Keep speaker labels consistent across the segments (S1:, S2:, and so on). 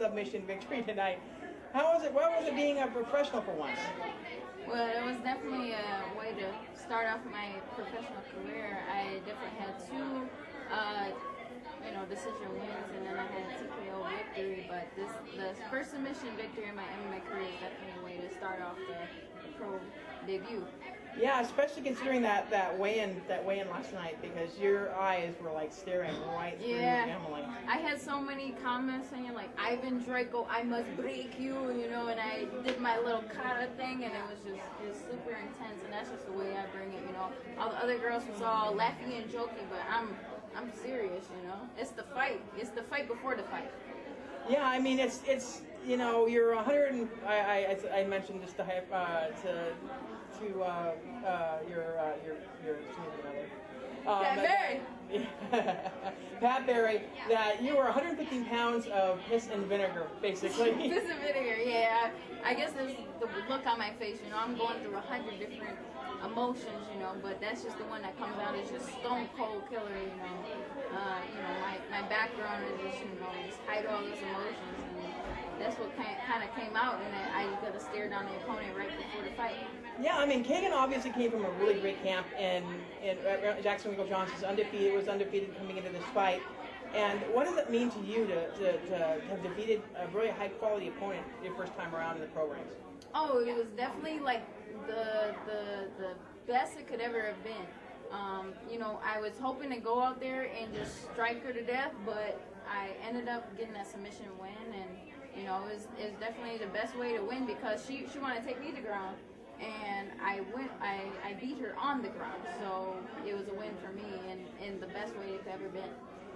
S1: submission victory tonight. How was it? What was it being a professional for once?
S2: Well, it was definitely a way to start off my professional career. I definitely had two, decision wins, and then I had a TKO victory. But the first submission victory in my MMA career is definitely a way to start off the pro debut.
S1: Yeah, especially considering that weigh-in last night, because your eyes were like staring right through Emily.
S2: I had so many comments saying like, Ivan Draco, I must break you, and I did my little kata thing, and it was super intense, and that's just the way I bring it, All the other girls was all laughing and joking, but I'm serious, It's the fight. It's the fight before the fight.
S1: Yeah, I mean it's you're 100 and I mentioned this to your
S2: Pat Berry.
S1: Pat Berry, that you were 115 pounds of piss and vinegar, basically.
S2: Piss and vinegar, yeah. I guess there's the look on my face, I'm going through 100 different emotions, but that's just the one that comes out as just stone cold killer, my background is just hide all those emotions, and that's what kind of came out, and I just got to stare down the opponent right before the fight.
S1: Yeah, I mean, Kagan obviously came from a really great camp, and Jackson Winkle-Johnson was undefeated coming into this fight. And what does it mean to you to have defeated a really high-quality opponent your first time around in the programs?
S2: Oh, it was definitely like the best it could ever have been. I was hoping to go out there and just strike her to death, but I ended up getting that submission win, and it was definitely the best way to win, because she wanted to take me to the ground, and I beat her on the ground, so it was a win for me, and the best way it's ever been.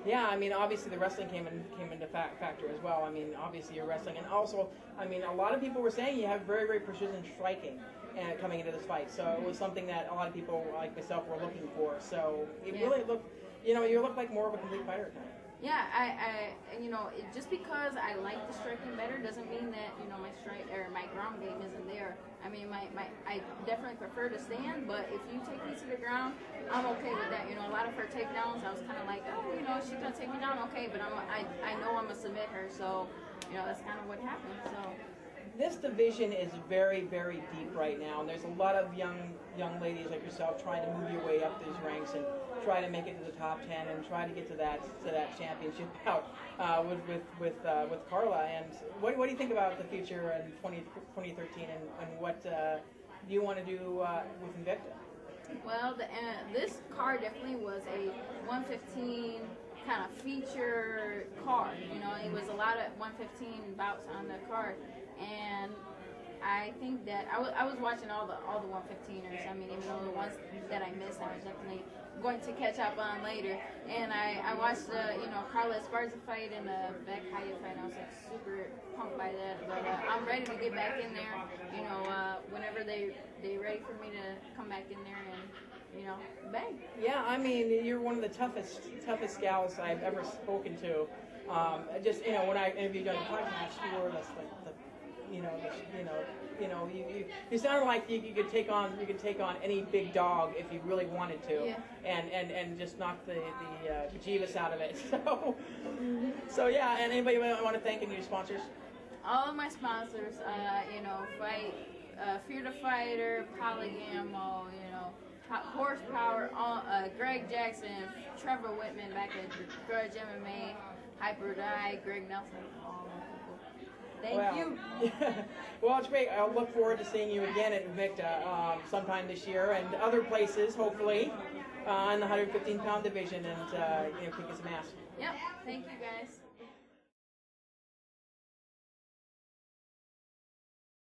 S1: Yeah, I mean, obviously the wrestling came into factor as well. I mean, obviously you're wrestling, and also, I mean, a lot of people were saying you have very, very precision striking coming into this fight. So it was something that a lot of people like myself were looking for. So it really looked, you looked like more of a complete fighter tonight.
S2: Yeah, just because I like the striking better doesn't mean that my strike or my ground game isn't there. I mean, I definitely prefer to stand, but if you take me to the ground, I'm okay with that. A lot of her takedowns, I was kind of like, oh, she's gonna take me down, okay, but I know I'm gonna submit her, so that's kind of what happened. So.
S1: This division is very, very deep right now, and there's a lot of young ladies like yourself trying to move your way up these ranks and try to make it to the top 10 and try to get to that championship bout with Carla. And what do you think about the future in 2013, and what do you want to do with Invicta?
S2: Well, this card definitely was a 115 kind of feature card. It was a lot of 115 bouts on the card. And I think that I was watching all the 115ers. I mean, even though the ones that I missed, I was definitely going to catch up on later. And I watched the Carla Esparza fight and the Beck Hyatt fight. And I was like super pumped by that. But I'm ready to get back in there. Whenever they ready for me to come back in there and bang.
S1: Yeah, I mean, you're one of the toughest gals I've ever spoken to. Just when I interviewed you on the podcast, you were just like you sounded like you could take on any big dog if you really wanted to, and just knock the bejeebus out of it. So yeah. And anybody want to thank any of your sponsors?
S2: All of my sponsors, Fear the Fighter, Polygamo, Horsepower, Greg Jackson, Trevor Whitman back at Grudge MMA, Hyper Die, Greg Nelson, all those people. Thank you.
S1: Well, it's great. I'll look forward to seeing you again at Invicta sometime this year, and other places, hopefully, in the 115-pound division, and kicking some ass.
S2: Yep. Thank you, guys.